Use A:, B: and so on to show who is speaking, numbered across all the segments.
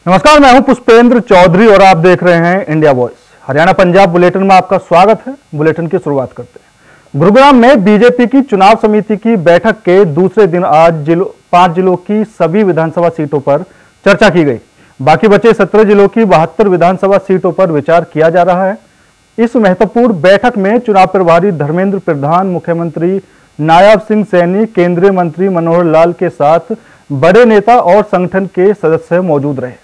A: नमस्कार, मैं हूं पुष्पेंद्र चौधरी और आप देख रहे हैं India voice. Haryana Punjab bulletin में आपका स्वागत है। बुलेटिन की शुरुआत करते हैं। गुरुग्राम में बीजेपी की चुनाव समिति की बैठक के दूसरे दिन आज 5 जिलों की सभी विधानसभा सीटों पर चर्चा की गई। बाकी बचे 17 जिलों की 72 विधानसभा सीटों पर विचार किया जा रहा है। इस महत्वपूर्ण बैठक में चुनाव प्रभारी धर्मेंद्र प्रधान, मुख्यमंत्री नायब सिंह सैनी, केंद्रीय मंत्री मनोहर लाल के साथ बड़े नेता और संगठन के सदस्य मौजूद रहे।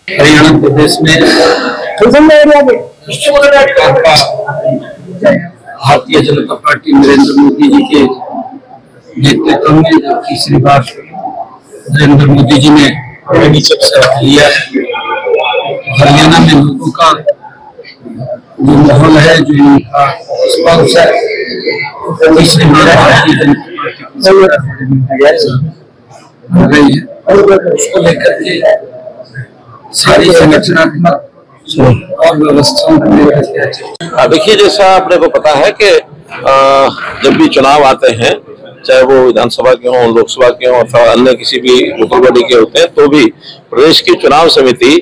B: हरियाणा प्रदेश में भारतीय जनता पार्टी नरेंद्र मोदी जी के नेतृत्व में जो तीसरी बार नरेंद्र मोदी जी ने शपथ लिया है, हरियाणा में लोगों का जो माहौल है, जो उनका रिस्पॉन्स है, तीसरी बार भारतीय जनता पार्टी उसको लेकर के सारी संगठनात्मक और व्यवस्थाओं को
C: देखिए, जैसा आपने को पता है कि जब भी चुनाव आते हैं, चाहे वो विधानसभा के हों, लोकसभा के हों अथवा अन्य किसी भी लोकल बॉडी के होते हैं, तो भी प्रदेश की चुनाव समिति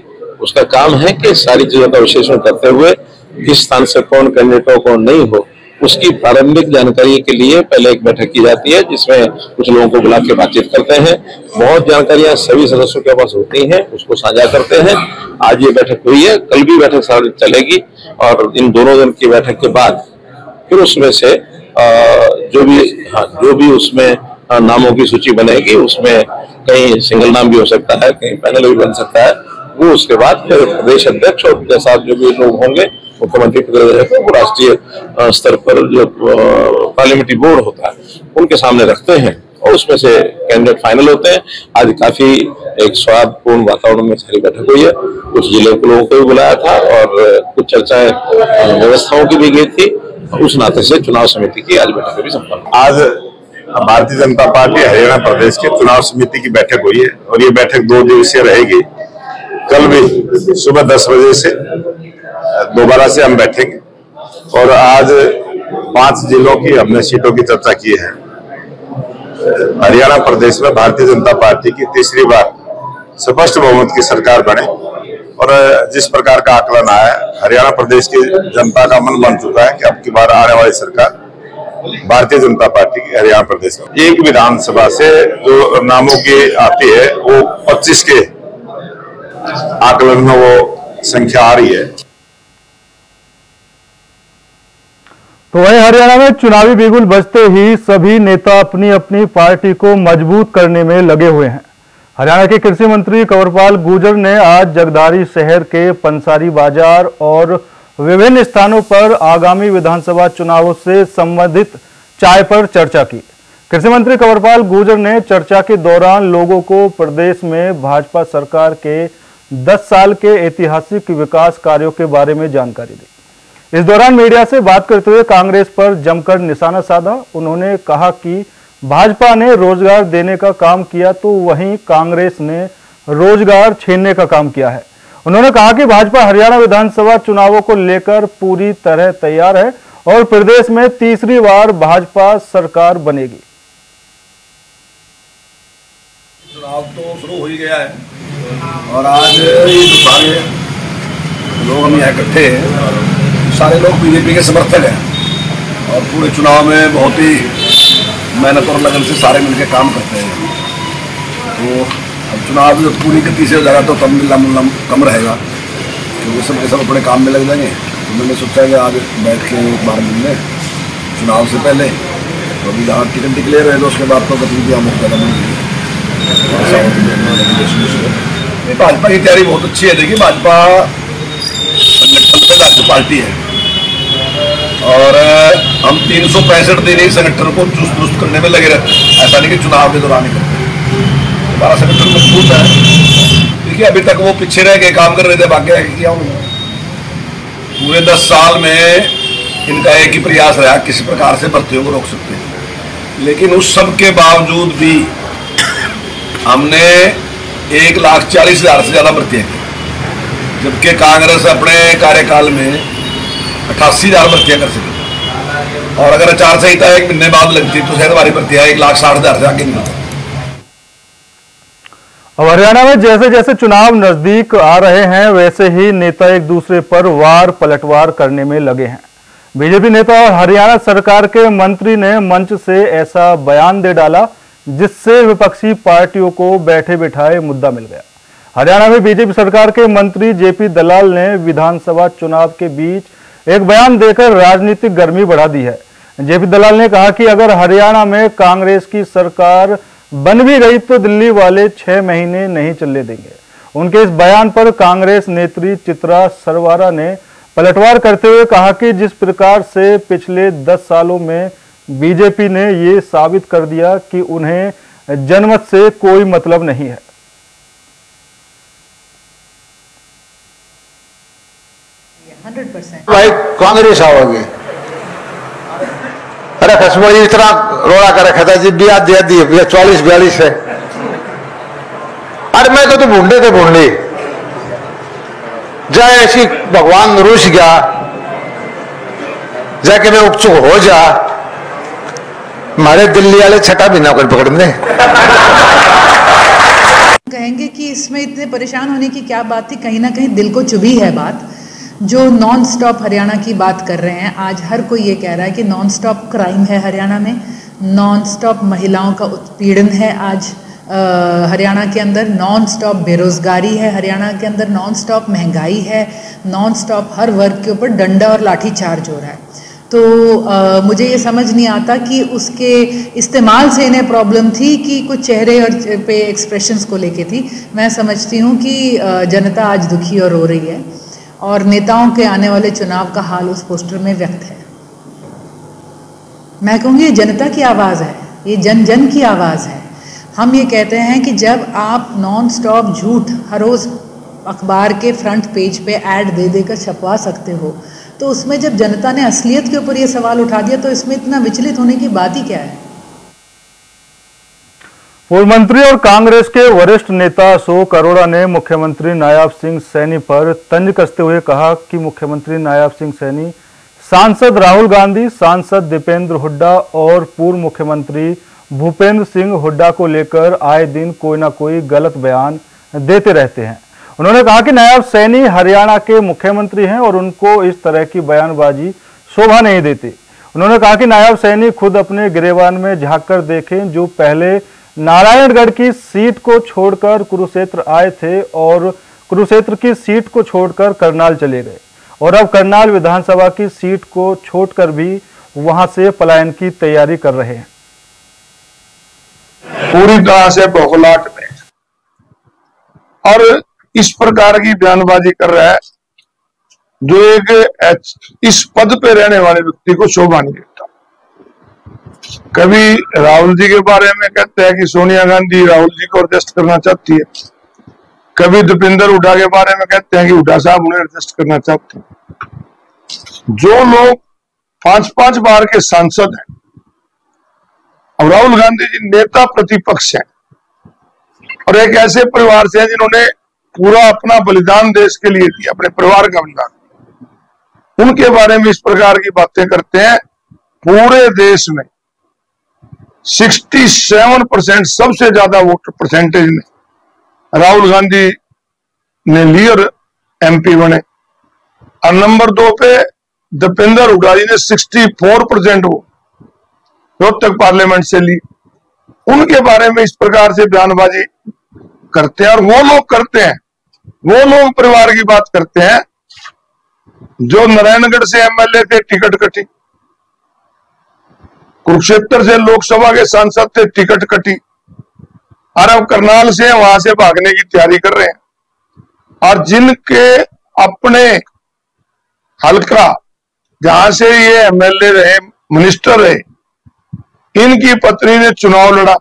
C: उसका काम है कि सारी चीजों का विश्लेषण करते हुए किस स्थान से कौन कैंडिडेटों को नहीं हो, उसकी प्रारंभिक जानकारी के लिए पहले एक बैठक की जाती है, जिसमें कुछ लोगों को बुला के बातचीत करते हैं। बहुत जानकारियां सभी सदस्यों के पास होती हैं, उसको साझा करते हैं। आज ये बैठक हुई है, कल भी बैठक सारी चलेगी और इन दोनों दिन की बैठक के बाद फिर उसमें से जो भी उसमें नामों की सूची बनेगी, उसमें कहीं सिंगल नाम भी हो सकता है, कहीं पैनल भी बन सकता है। वो उसके बाद फिर प्रदेश अध्यक्ष और उनके साथ जो भी लोग होंगे, मुख्यमंत्री वो राष्ट्रीय स्तर पर जो पार्लियामेंट्री बोर्ड होता है उनके सामने रखते हैं और उसमें से कैंडिडेट फाइनल होते हैं। आज काफी एक स्वादपूर्ण वातावरण में सारी बैठक हुई है। कुछ जिले के लोगों को भी बुलाया था और कुछ चर्चाएं व्यवस्थाओं की भी गई थी। उस नाते से चुनाव समिति की आज बैठक भी संपन्न।
D: आज भारतीय जनता पार्टी हरियाणा प्रदेश की चुनाव समिति की बैठक हुई है और ये बैठक 2 दिवसीय रहेगी। कल भी सुबह 10 बजे से दोबारा से हम बैठेंगे और आज 5 जिलों की हमने सीटों की चर्चा की है। हरियाणा प्रदेश में भारतीय जनता पार्टी की तीसरी बार स्पष्ट बहुमत की सरकार बने और जिस प्रकार का आकलन आया, हरियाणा प्रदेश की जनता का मन बन चुका है कि अब की बार आने वाली सरकार भारतीय जनता पार्टी की हरियाणा प्रदेश में। एक विधानसभा से जो नामों की आती है वो 25 के आकलन में वो संख्या आ रही है।
A: तो वहीं हरियाणा में चुनावी बिगुल बजते ही सभी नेता अपनी अपनी पार्टी को मजबूत करने में लगे हुए हैं। हरियाणा के कृषि मंत्री कंवरपाल गुर्जर ने आज जगदारी शहर के पंसारी बाजार और विभिन्न स्थानों पर आगामी विधानसभा चुनावों से संबंधित चाय पर चर्चा की। कृषि मंत्री कंवरपाल गुर्जर ने चर्चा के दौरान लोगों को प्रदेश में भाजपा सरकार के 10 साल के ऐतिहासिक विकास कार्यों के बारे में जानकारी दी। इस दौरान मीडिया से बात करते हुए कांग्रेस पर जमकर निशाना साधा। उन्होंने कहा कि भाजपा ने रोजगार देने का काम किया तो वहीं कांग्रेस ने रोजगार छीनने का काम किया है। उन्होंने कहा कि भाजपा हरियाणा विधानसभा चुनावों को लेकर पूरी तरह तैयार है और प्रदेश में तीसरी बार भाजपा सरकार बनेगी।
E: चुनाव तो शुरू हो ही गया है और आज ये जो सारे लोग हम यहाँ इकट्ठे हैं, सारे लोग बीजेपी के समर्थक हैं और पूरे चुनाव में बहुत ही मेहनत और लगन से सारे मिलकर काम करते हैं। तो अब चुनाव जब पूरी गति से हो जाएगा तो कम रहेगा, क्योंकि सब सब अपने काम में लग जाएंगे। तो मैंने सोचा कि आज बैठ के एक बार मिल लें चुनाव से पहले। तो अभी जहाँ टिकट डिक्लेयर है तो उसके बाद तो गतिविधियाँ मुख्य ज़्यादा मिल गई। भाजपा की तैयारी बहुत अच्छी है। देखिए, भाजपा संगठन पे राज्य पार्टी है और हम 365 दिन ही संगठन को चुस्त दुरुस्त करने में लगे रहते हैं। ऐसा नहीं कि चुनाव के दौरान ही करते हैं। हमारा संगठन मजबूत है। देखिए, अभी तक वो पीछे रह के काम कर रहे थे, भाग्य किया उन्होंने। पूरे 10 साल में इनका एक ही प्रयास रहा किसी प्रकार से भर्तियों को रोक सकते हैं, लेकिन उस सब के बावजूद भी हमने 1,40,000 से ज़्यादा भर्तियाँ की। जबकि कांग्रेस अपने कार्यकाल में 88,000 भर्तियां कर सकी, और अगर आचार संहिता 1 महीने बाद लगती तो शायद हमारी भर्तियां 1,60,000 से आगे नहीं होती।
A: अब हरियाणा में जैसे जैसे चुनाव नजदीक आ रहे हैं वैसे ही नेता एक दूसरे पर वार पलटवार करने में लगे हैं। बीजेपी नेता और हरियाणा सरकार के मंत्री ने मंच से ऐसा बयान दे डाला जिससे विपक्षी पार्टियों को बैठे बिठाए मुद्दा मिल गया। हरियाणा में बीजेपी सरकार के मंत्री जेपी दलाल ने विधानसभा चुनाव के बीच एक बयान देकर राजनीतिक गर्मी बढ़ा दी है। जेपी दलाल ने कहा कि अगर हरियाणा में कांग्रेस की सरकार बन भी गई तो दिल्ली वाले 6 महीने नहीं चलने देंगे। उनके इस बयान पर कांग्रेस नेत्री चित्रा सरवारा ने पलटवार करते हुए कहा कि जिस प्रकार से पिछले 10 सालों में बीजेपी ने ये साबित कर दिया कि उन्हें जनमत से कोई मतलब नहीं है।
F: भाई कांग्रेस आओगे, अरे कसम इतना रोड़ा कर रखा था जब भी दिया दी 44-42 है। अरे मैं तो भूंडे थे भूंडे जाए ऐसी भगवान रूस गया जाके मैं उपचुक हो जा, हमारे दिल्ली वाले छठा भी ना कोई पकड़ने।
G: कहेंगे कि इसमें इतने परेशान होने की क्या बात थी, कहीं ना कहीं दिल को चुभी है बात। जो नॉन स्टॉप हरियाणा की बात कर रहे हैं, आज हर कोई ये कह रहा है कि नॉन स्टॉप क्राइम है हरियाणा में, नॉन स्टॉप महिलाओं का उत्पीड़न है आज हरियाणा के अंदर, नॉन स्टॉप बेरोजगारी है हरियाणा के अंदर, नॉन स्टॉप महंगाई है, नॉन स्टॉप हर वर्ग के ऊपर डंडा और लाठी चार्ज हो रहा है। तो मुझे ये समझ नहीं आता कि उसके इस्तेमाल से इन्हें प्रॉब्लम थी कि कुछ चेहरे और पे एक्सप्रेशंस को लेके थी। मैं समझती हूँ कि जनता आज दुखी और रो रही है और नेताओं के आने वाले चुनाव का हाल उस पोस्टर में व्यक्त है। मैं कहूँगी ये जनता की आवाज़ है, ये जन जन की आवाज़ है। हम ये कहते हैं कि जब आप नॉन स्टॉप झूठ हर रोज़ अखबार के फ्रंट पेज पे ऐड दे देकर छपवा सकते हो, तो उसमें जब जनता ने असलियत के ऊपर ये सवाल उठा दिया तो इसमें इतना विचलित होने की बात ही क्या है।
A: पूर्व मंत्री और कांग्रेस के वरिष्ठ नेता अशोक अरोड़ा ने मुख्यमंत्री नायाब सिंह सैनी पर तंज कसते हुए कहा कि मुख्यमंत्री नायाब सिंह सैनी सांसद राहुल गांधी, सांसद दीपेंद्र हुड्डा और पूर्व मुख्यमंत्री भूपेंद्र सिंह हुड्डा को लेकर आए दिन कोई ना कोई गलत बयान देते रहते हैं। उन्होंने कहा कि नायाब सैनी हरियाणा के मुख्यमंत्री हैं और उनको इस तरह की बयानबाजी शोभा नहीं देती। उन्होंने कहा कि नायाब सैनी खुद अपने गिरेबान में झांक कर देखें, जो पहले नारायणगढ़ की सीट को छोड़कर कुरुक्षेत्र आए थे और कुरुक्षेत्र की सीट को छोड़कर करनाल चले गए और अब करनाल विधानसभा की सीट को छोड़कर भी वहां से पलायन की तैयारी कर रहे हैं।
H: पूरी तरह से बौखलाहट में और इस प्रकार की बयानबाजी कर रहा है जो एक इस पद पे रहने वाले व्यक्ति को शोभा नहीं देता। कभी राहुल जी के बारे में कहते हैं कि सोनिया गांधी राहुल जी को एडजस्ट करना चाहती है, कभी दीपेंद्र हुड्डा के बारे में कहते हैं कि हुड्डा साहब उन्हें एडजस्ट करना चाहते हैं। जो लोग 5-5 बार के सांसद हैं, अब राहुल गांधी जी नेता प्रतिपक्ष हैं और एक ऐसे परिवार से हैं जिन्होंने पूरा अपना बलिदान देश के लिए दिया, अपने परिवार का बलिदान, उनके बारे में इस प्रकार की बातें करते हैं। पूरे देश में 67% सबसे ज्यादा वोट परसेंटेज में राहुल गांधी ने ली और एमपी बने, और नंबर 2 पे दीपेंद्र हुड्डा जी ने 64% वोट रोहतक पार्लियामेंट से ली। उनके बारे में इस प्रकार से बयानबाजी करते हैं और वो लोग करते हैं, वो लोग परिवार की बात करते हैं जो नारायणगढ़ से एमएलए थे, टिकट कटी, कुरुक्षेत्र से लोकसभा के सांसद थे, टिकट कटी, और अब करनाल से वहां से भागने की तैयारी कर रहे हैं। और जिनके अपने हल्का जहां से ये एमएलए रहे, मिनिस्टर रहे, इनकी पत्नी ने चुनाव लड़ा,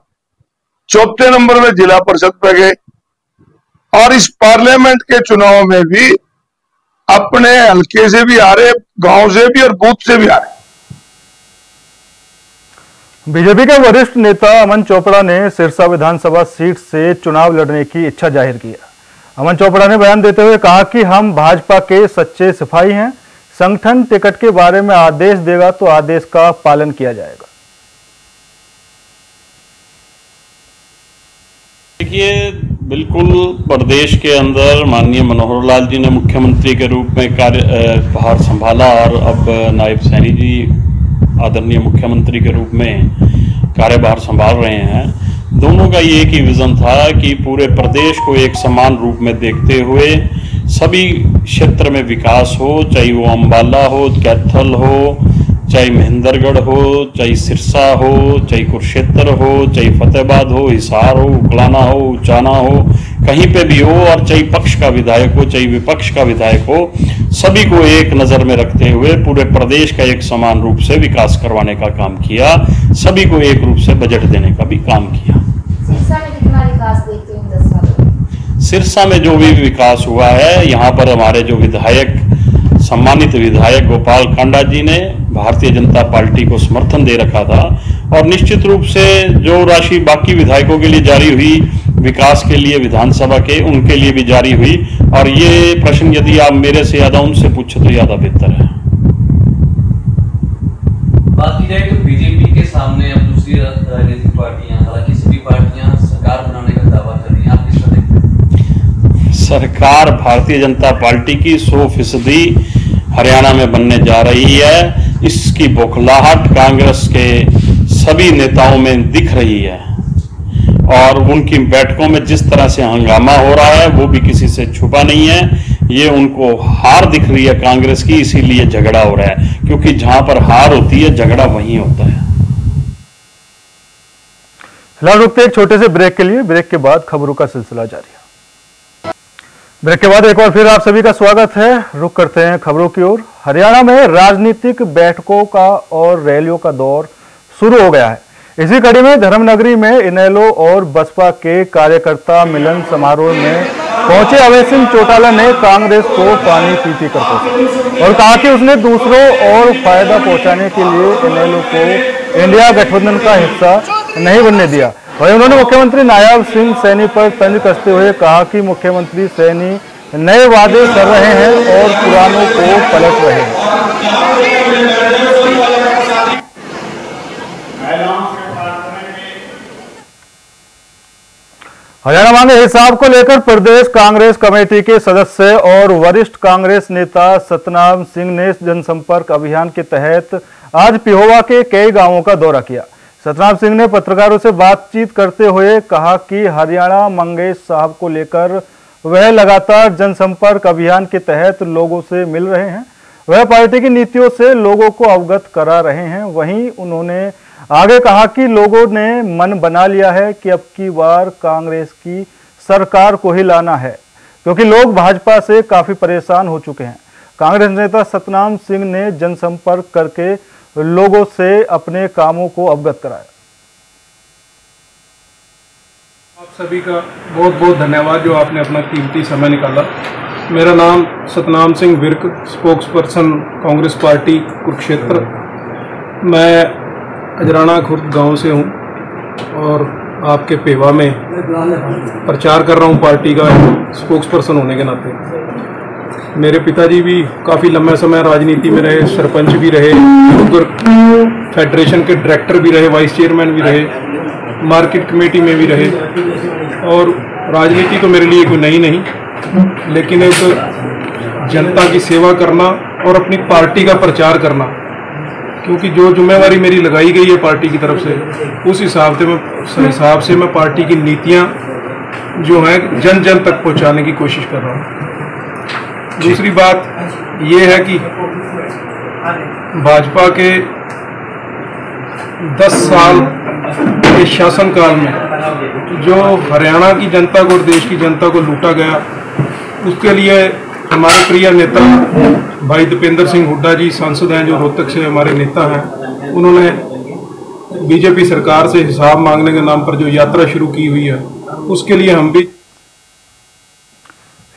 H: 4थे नंबर में जिला परिषद पे गए और इस पार्लियामेंट के चुनाव में भी अपने हल्के से भी आ रहे, गांव से भी और बूथ से भी आ रहे।
A: बीजेपी के वरिष्ठ नेता अमन चोपड़ा ने सिरसा विधानसभा सीट से चुनाव लड़ने की इच्छा जाहिर की है। अमन चोपड़ा ने बयान देते हुए कहा कि हम भाजपा के सच्चे सिपाही हैं। संगठन टिकट के बारे में आदेश देगा तो आदेश का पालन किया जाएगा।
I: देखिए, बिल्कुल प्रदेश के अंदर माननीय मनोहर लाल जी ने मुख्यमंत्री के रूप में कार्यभार संभाला और अब नायब सैनी जी आदरणीय मुख्यमंत्री के रूप में कार्यभार संभाल रहे हैं। दोनों का ये एक ही विजन था कि पूरे प्रदेश को एक समान रूप में देखते हुए सभी क्षेत्र में विकास हो, चाहे वो अम्बाला हो, कैथल हो, चाहे महेंद्रगढ़ हो, चाहे सिरसा हो, चाहे कुरुक्षेत्र हो, चाहे फतेहाबाद हो, हिसार हो, उकलाना हो, उचाना हो, कहीं पे भी हो, और चाहे पक्ष का विधायक हो, चाहे विपक्ष का विधायक हो, सभी को एक नज़र में रखते हुए पूरे प्रदेश का एक समान रूप से विकास करवाने का काम किया, सभी को एक रूप से बजट देने का भी काम किया।
J: सिरसा में कितना विकास देखते हैं 10 सालों में?
I: सिरसा में जो भी विकास हुआ है, यहाँ पर हमारे जो विधायक, सम्मानित विधायक गोपाल कांडा जी ने भारतीय जनता पार्टी को समर्थन दे रखा था, और निश्चित रूप से जो राशि बाकी विधायकों के लिए जारी हुई विकास के लिए विधानसभा के, उनके लिए भी जारी हुई। और ये प्रश्न यदि आप मेरे से ज्यादा उनसे पूछे तो ज्यादा बेहतर है।
K: बात की जाए तो बीजेपी के सामने अब दूसरी राजनीतिक पार्टियां, हालांकि सभी पार्टियां सरकार बनाने का दावा कर रही हैं, आप किस तरह देखते हैं?
I: सरकार भारतीय जनता पार्टी की 100% हरियाणा में बनने जा रही है। इसकी बौखलाहट कांग्रेस के सभी नेताओं में दिख रही है, और उनकी बैठकों में जिस तरह से हंगामा हो रहा है वो भी किसी से छुपा नहीं है। ये उनको हार दिख रही है कांग्रेस की, इसीलिए झगड़ा हो रहा है, क्योंकि जहां पर हार होती है झगड़ा वहीं होता है।
A: फिलहाल रुकते एक छोटे से ब्रेक के लिए। ब्रेक के बाद खबरों का सिलसिला जारी है। ब्रेक के बाद एक बार फिर आप सभी का स्वागत है। रुक करते हैं खबरों की ओर। हरियाणा में राजनीतिक बैठकों का और रैलियों का दौर शुरू हो गया है। इसी कड़ी में धर्मनगरी में इनेलो और बसपा के कार्यकर्ता मिलन समारोह में पहुंचे अभय सिंह चौटाला ने कांग्रेस को पानी पीती कर पूछा और कहा कि उसने दूसरों और फायदा पहुंचाने के लिए इनेलो को इंडिया गठबंधन का हिस्सा नहीं बनने दिया। वहीं उन्होंने मुख्यमंत्री नायब सिंह सैनी पर तंज कसते हुए कहा कि मुख्यमंत्री सैनी नए वादे कर रहे हैं और पुरानों को पलट रहे हैं। हरियाणा मांगे हिसाब को लेकर प्रदेश कांग्रेस कमेटी के सदस्य और वरिष्ठ कांग्रेस नेता सतनाम सिंह ने जनसंपर्क अभियान के तहत आज पिहोवा के कई गांवों का दौरा किया। सतनाम सिंह ने पत्रकारों से बातचीत करते हुए कहा कि हरियाणा मंगेश साहब को लेकर वह लगातार जनसंपर्क अभियान के तहत लोगों से मिल रहे हैं, वह पार्टी की नीतियों से लोगों को अवगत करा रहे हैं। वहीं उन्होंने आगे कहा कि लोगों ने मन बना लिया है कि अब की बार कांग्रेस की सरकार को ही लाना है, क्योंकि लोग भाजपा से काफी परेशान हो चुके हैं। कांग्रेस नेता सतनाम सिंह ने जनसंपर्क करके लोगों से अपने कामों को अवगत कराया।
L: आप सभी का बहुत बहुत धन्यवाद जो आपने अपना कीमती समय निकाला। मेरा नाम Satnam Singh Virk, spokes person Congress party Kurukshetra. मैं अजराना खुर्द गांव से हूं और आपके पेवा में प्रचार कर रहा हूं पार्टी का स्पोक्स पर्सन होने के नाते। मेरे पिताजी भी काफ़ी लंबा समय राजनीति में रहे, सरपंच भी रहे, शुगर फेडरेशन के डायरेक्टर भी रहे, वाइस चेयरमैन भी रहे, मार्केट कमेटी में भी रहे। और राजनीति तो मेरे लिए कोई नई नहीं, लेकिन एक जनता की सेवा करना और अपनी पार्टी का प्रचार करना, क्योंकि जो जिम्मेवारी मेरी लगाई गई है पार्टी की तरफ से, उस हिसाब से मैं पार्टी की नीतियां जो हैं जन जन तक पहुंचाने की कोशिश कर रहा हूं। दूसरी बात यह है कि भाजपा के 10 साल के शासनकाल में जो हरियाणा की जनता को और देश की जनता को लूटा गया, उसके लिए हमारे प्रिय नेता भाई दीपेंद्र सिंह हुड्डा जी सांसद हैं, जो रोहतक से हमारे नेता हैं, उन्होंने बीजेपी सरकार से हिसाब मांगने के नाम पर जो यात्रा शुरू की हुई है, उसके लिए हम भी।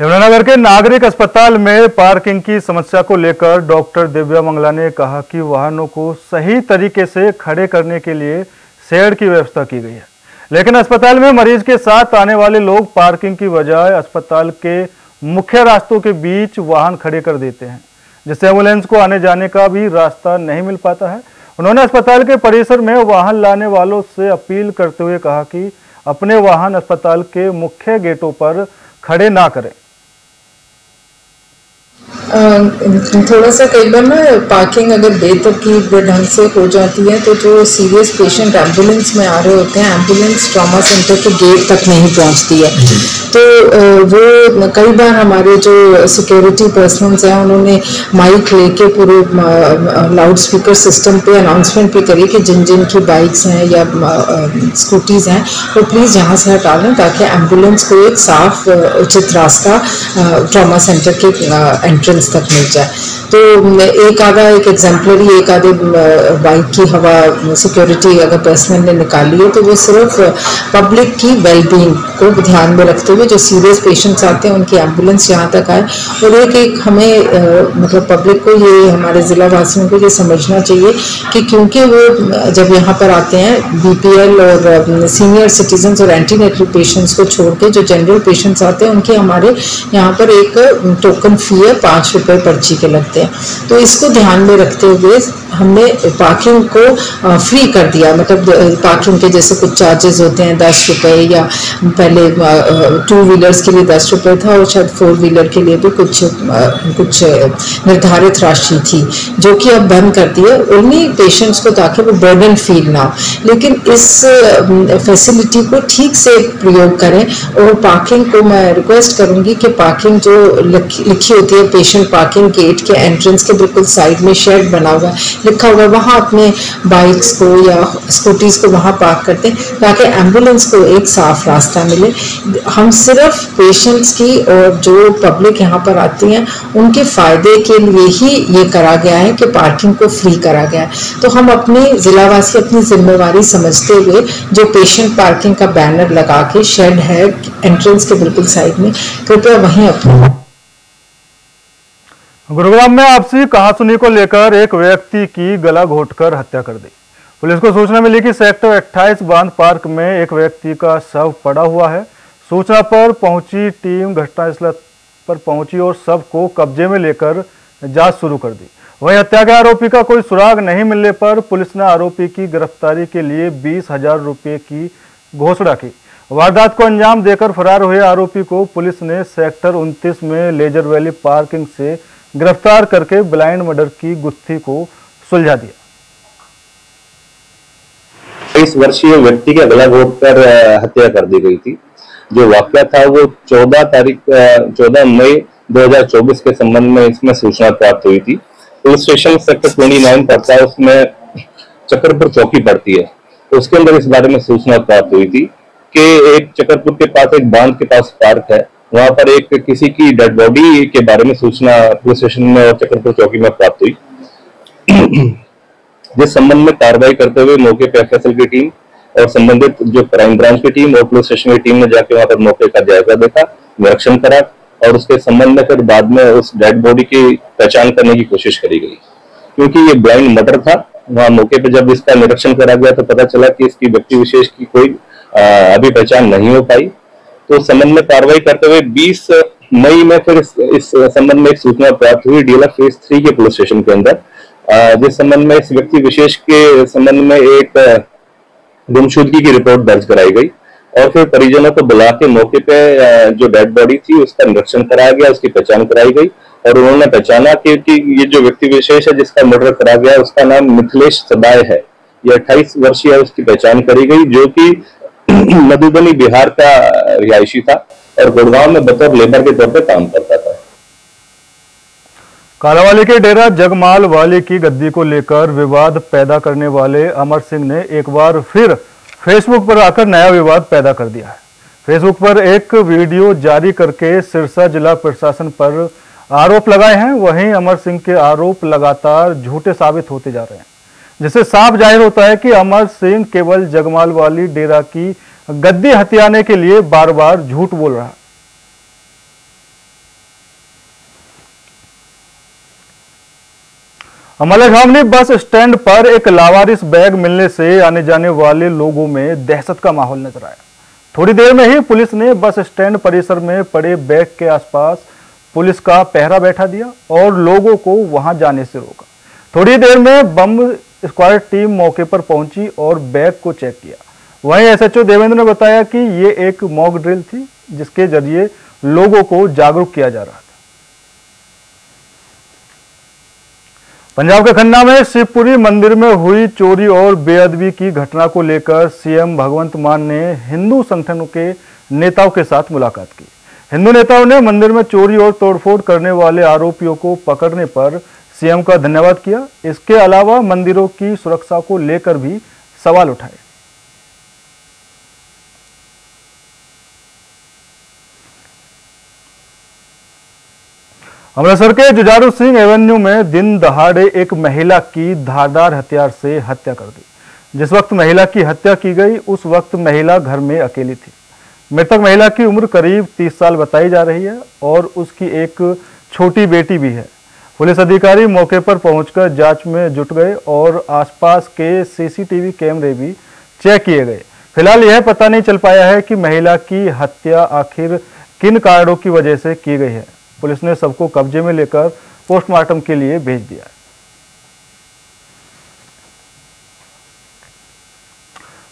A: यमुनानगर के नागरिक अस्पताल में पार्किंग की समस्या को लेकर डॉक्टर दिव्या मंगला ने कहा कि वाहनों को सही तरीके से खड़े करने के लिए शेड की व्यवस्था की गई है। लेकिन अस्पताल में मरीज के साथ आने वाले लोग पार्किंग की बजाय अस्पताल के मुख्य रास्तों के बीच वाहन खड़े कर देते हैं, जिससे एम्बुलेंस को आने जाने का भी रास्ता नहीं मिल पाता है। उन्होंने अस्पताल के परिसर में वाहन लाने वालों से अपील करते हुए कहा कि अपने वाहन अस्पताल के मुख्य गेटों पर खड़े ना करें।
M: थोड़ा सा कई बार ना पार्किंग अगर बेतरतीब ढंग से हो जाती है तो जो सीरियस पेशेंट एम्बुलेंस में आ रहे होते हैं, एम्बुलेंस ट्रॉमा सेंटर के गेट तक नहीं पहुंचती है। तो वो कई बार हमारे जो सिक्योरिटी पर्सनल्स हैं उन्होंने माइक लेके पूरे लाउड स्पीकर सिस्टम पे अनाउंसमेंट भी करी कि जिन जिन की बाइक्स हैं या स्कूटीज़ हैं वो प्लीज़ यहाँ से हटा लें ताकि एम्बुलेंस को एक साफ उचित रास्ता ट्रॉमा सेंटर के एंट्रेंस तक मिल जाए। तो एक एग्जाम्पलरी एक आधे बाइक की हवा सिक्योरिटी अगर पर्सनल ने निकाली है तो वो सिर्फ पब्लिक की वेलबींग को ध्यान में रखते हुए जो सीरियस पेशेंट्स आते हैं उनकी एम्बुलेंस यहाँ तक आए। और एक हमें मतलब पब्लिक को ये हमारे ज़िला वासियों को ये समझना चाहिए कि क्योंकि वो जब यहाँ पर आते हैं बीपीएल और सीनियर सिटीजन्स और एंटीनेटल पेशेंट्स को छोड़ के जो जनरल पेशेंट्स आते हैं उनके हमारे यहाँ पर एक टोकन फी है 5 रुपये पर्ची के लगते हैं। तो इसको ध्यान में रखते हुए हमने पार्किंग को फ्री कर दिया। मतलब पार्किंग के जैसे कुछ चार्जेस होते हैं 10 रुपये या पहले 2 व्हीलर्स के लिए 10 रुपये था और शायद 4 व्हीलर के लिए भी कुछ निर्धारित राशि थी जो कि अब बंद कर दी है उन्हीं पेशेंट्स को ताकि वो बर्डन फील ना हो। लेकिन इस फैसिलिटी को ठीक से प्रयोग करें और पार्किंग को मैं रिक्वेस्ट करूँगी कि पार्किंग जो लिखी होती है पेशेंट पार्किंग गेट के एंट्रेंस के बिल्कुल साइड में शेड बना हुआ लिखा हुआ वहाँ अपने बाइक्स को या स्कूटीज को वहाँ पार्क करते हैं ताकि एम्बुलेंस को एक साफ रास्ता मिले। हम सिर्फ पेशेंट्स की और जो पब्लिक यहाँ पर आती हैं उनके फायदे के लिए ही ये करा गया है कि पार्किंग को फ्री करा गया है। तो हम अपने जिलावासी अपनी जिम्मेवारी समझते हुए जो पेशेंट पार्किंग का बैनर लगा के शेड है एंट्रेंस के बिल्कुल साइड में कृपया वहीं अपने।
A: गुरुग्राम में आपसी कहासुनी को लेकर एक व्यक्ति की गला घोंटकर हत्या कर दी। पुलिस को सूचना मिली कि सेक्टर 28 बांध पार्क में एक व्यक्ति का शव पड़ा हुआ है। सूचना पर पहुंची टीम घटनास्थल पर पहुंची और शव को कब्जे में लेकर जांच शुरू कर दी। वहीं हत्या के आरोपी का कोई सुराग नहीं मिलने पर पुलिस ने आरोपी की गिरफ्तारी के लिए 20,000 रुपये की घोषणा की। वारदात को अंजाम देकर फरार हुए आरोपी को पुलिस ने सेक्टर 29 में लेजर वैली पार्किंग से गिरफ्तार करके ब्लाइंड मर्डर की गुत्थी को सुलझा दिया।
N: 23 वर्षीय व्यक्ति के गला घोंटकर हत्या कर दी गई थी। जो वाकया था वो 14 मई 2024 के संबंध में इसमें सूचना प्राप्त हुई थी। पुलिस स्टेशन सेक्टर 29 पड़ता है, उसमें चक्रपुर चौकी पड़ती है। उसके अंदर इस बारे में सूचना प्राप्त हुई थी कि एक चक्रपुर के पास एक बांध के पास पार्क है, वहां पर एक किसी की डेड बॉडी के बारे में सूचना पुलिस स्टेशन में और चक्रपुर चौकी में प्राप्त हुई। जिस संबंध में कार्रवाई करते हुए मौके पर एफएसएल की टीम और संबंधित जो क्राइम ब्रांच की टीम और पुलिस स्टेशन की टीम ने जाके वहां पर मौके का जायजा देखा, निरीक्षण करा और उसके संबंध में फिर बाद में उस डेड बॉडी की पहचान करने की कोशिश करी गई। क्योंकि ये ब्लाइंड मर्डर था, वहां मौके पर जब इसका निरीक्षण करा गया तो पता चला कि इसकी व्यक्ति विशेष की कोई अभी पहचान नहीं हो पाई। तो संबंध में कार्रवाई करते हुए 20 मई में फिर इस संबंध में एक सूचना प्राप्त हुई डीएलएफ फेज 3 के पुलिस स्टेशन के अंदर, जिस संबंध में इस व्यक्ति विशेष के संबंध में एक गुमशुदगी की रिपोर्ट दर्ज कराई गई और फिर परिजनों को बुला के मौके पे जो डेड बॉडी थी उसका निरीक्षण कराया गया, उसकी पहचान कराई गई और उन्होंने पहचाना कि ये जो व्यक्ति विशेष है जिसका मर्डर करा गया उसका नाम मिथिलेश सदाय है। ये 28 वर्षीय है, उसकी पहचान करी गई जो कि मधुबनी बिहार का रिहायशी था और गुड़गांव में बतौर लेबर के तौर पर काम करता था।
A: कालावाली के डेरा जगमाल वाली की गद्दी को लेकर विवाद पैदा करने वाले अमर सिंह ने एक बार फिर फेसबुक पर आकर नया विवाद पैदा कर दिया है। फेसबुक पर एक वीडियो जारी करके सिरसा जिला प्रशासन पर आरोप लगाए हैं। वहीं अमर सिंह के आरोप लगातार झूठे साबित होते जा रहे हैं, जिससे साफ जाहिर होता है कि अमर सिंह केवल जगमाल वाली डेरा की गद्दी हथियाने के लिए बार बार झूठ बोल रहा है। मलेरघावनी बस स्टैंड पर एक लावारिस बैग मिलने से आने जाने वाले लोगों में दहशत का माहौल नजर आया। थोड़ी देर में ही पुलिस ने बस स्टैंड परिसर में पड़े बैग के आसपास पुलिस का पहरा बैठा दिया और लोगों को वहां जाने से रोका। थोड़ी देर में बम स्क्वाड टीम मौके पर पहुंची और बैग को चेक किया। वहीं एसएचओ देवेंद्र ने बताया कि ये एक मॉक ड्रिल थी जिसके जरिए लोगों को जागरूक किया जा रहा था। पंजाब के खन्ना में शिवपुरी मंदिर में हुई चोरी और बेअदबी की घटना को लेकर सीएम भगवंत मान ने हिंदू संगठनों के नेताओं के साथ मुलाकात की। हिंदू नेताओं ने मंदिर में चोरी और तोड़फोड़ करने वाले आरोपियों को पकड़ने पर सीएम का धन्यवाद किया। इसके अलावा मंदिरों की सुरक्षा को लेकर भी सवाल उठाए। अमृतसर के जुझारू सिंह एवेन्यू में दिन दहाड़े एक महिला की धारदार हथियार से हत्या कर दी। जिस वक्त महिला की हत्या की गई उस वक्त महिला घर में अकेली थी। मृतक महिला की उम्र करीब 30 साल बताई जा रही है और उसकी एक छोटी बेटी भी है। पुलिस अधिकारी मौके पर पहुंचकर जांच में जुट गए और आसपास के सीसीटीवी कैमरे भी चेक किए गए। फिलहाल यह पता नहीं चल पाया है कि महिला की हत्या आखिर किन कारणों की वजह से की गई है। पुलिस ने सबको कब्जे में लेकर पोस्टमार्टम के लिए भेज दिया है।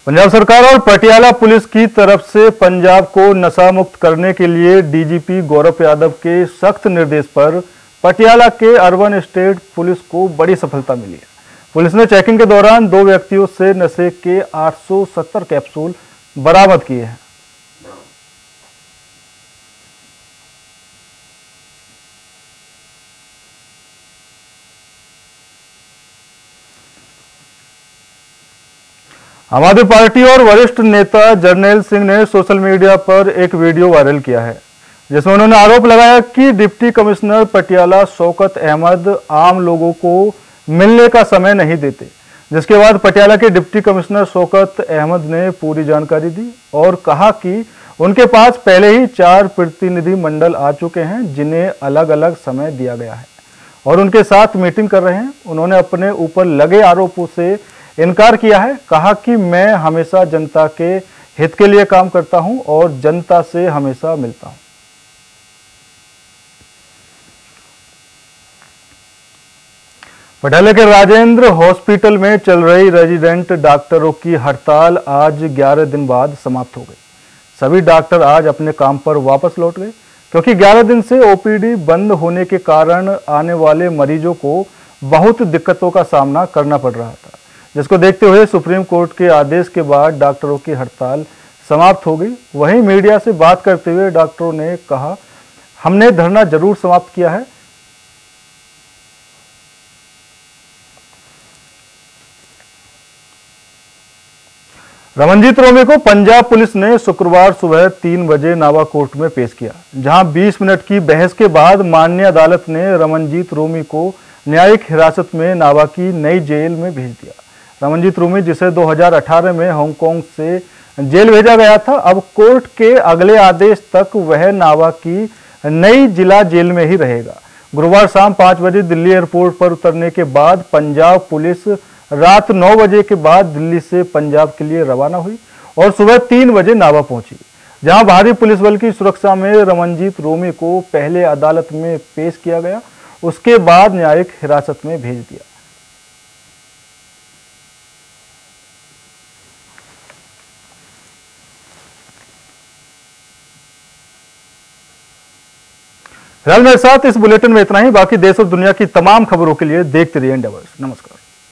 A: पंजाब सरकार और पटियाला पुलिस की तरफ से पंजाब को नशा मुक्त करने के लिए डीजीपी गौरव यादव के सख्त निर्देश पर पटियाला के अर्बन स्टेट पुलिस को बड़ी सफलता मिली है। पुलिस ने चेकिंग के दौरान 2 व्यक्तियों से नशे के 870 कैप्सूल बरामद किए हैं। आम आदमी पार्टी और वरिष्ठ नेता जरनैल सिंह ने सोशल मीडिया पर एक वीडियो वायरल किया है जिसमें उन्होंने आरोप लगाया कि डिप्टी कमिश्नर पटियाला शौकत अहमद आम लोगों को मिलने का समय नहीं देते। जिसके बाद पटियाला के डिप्टी कमिश्नर शौकत अहमद ने पूरी जानकारी दी और कहा कि उनके पास पहले ही 4 प्रतिनिधि मंडल आ चुके हैं जिन्हें अलग अलग समय दिया गया है और उनके साथ मीटिंग कर रहे हैं। उन्होंने अपने ऊपर लगे आरोपों से इनकार किया है। कहा कि मैं हमेशा जनता के हित के लिए काम करता हूं और जनता से हमेशा मिलता हूं। पटियाला के राजेंद्र हॉस्पिटल में चल रही रेजिडेंट डॉक्टरों की हड़ताल आज 11 दिन बाद समाप्त हो गई। सभी डॉक्टर आज अपने काम पर वापस लौट गए क्योंकि 11 दिन से ओपीडी बंद होने के कारण आने वाले मरीजों को बहुत दिक्कतों का सामना करना पड़ रहा था, जिसको देखते हुए सुप्रीम कोर्ट के आदेश के बाद डॉक्टरों की हड़ताल समाप्त हो गई। वहीं मीडिया से बात करते हुए डॉक्टरों ने कहा, हमने धरना जरूर समाप्त किया है। रमनजीत रोमी को पंजाब पुलिस ने शुक्रवार सुबह 3 बजे नावा कोर्ट में पेश किया, जहां 20 मिनट की बहस के बाद माननीय अदालत ने रमनजीत रोमी को न्यायिक हिरासत में नावा की नई जेल में भेज दिया। रमनजीत रोमी, जिसे 2018 में हांगकांग से जेल भेजा गया था, अब कोर्ट के अगले आदेश तक वह नावा की नई जिला जेल में ही रहेगा। गुरुवार शाम 5 बजे दिल्ली एयरपोर्ट पर उतरने के बाद पंजाब पुलिस रात 9 बजे के बाद दिल्ली से पंजाब के लिए रवाना हुई और सुबह 3 बजे नावा पहुंची, जहां भारी पुलिस बल की सुरक्षा में रमनजीत रोमी को पहले अदालत में पेश किया गया, उसके बाद न्यायिक हिरासत में भेज दिया। फिलहाल मेरे साथ इस बुलेटिन में इतना ही। बाकी देश और दुनिया की तमाम खबरों के लिए देखते रहिए इंडिया वॉइस। नमस्कार।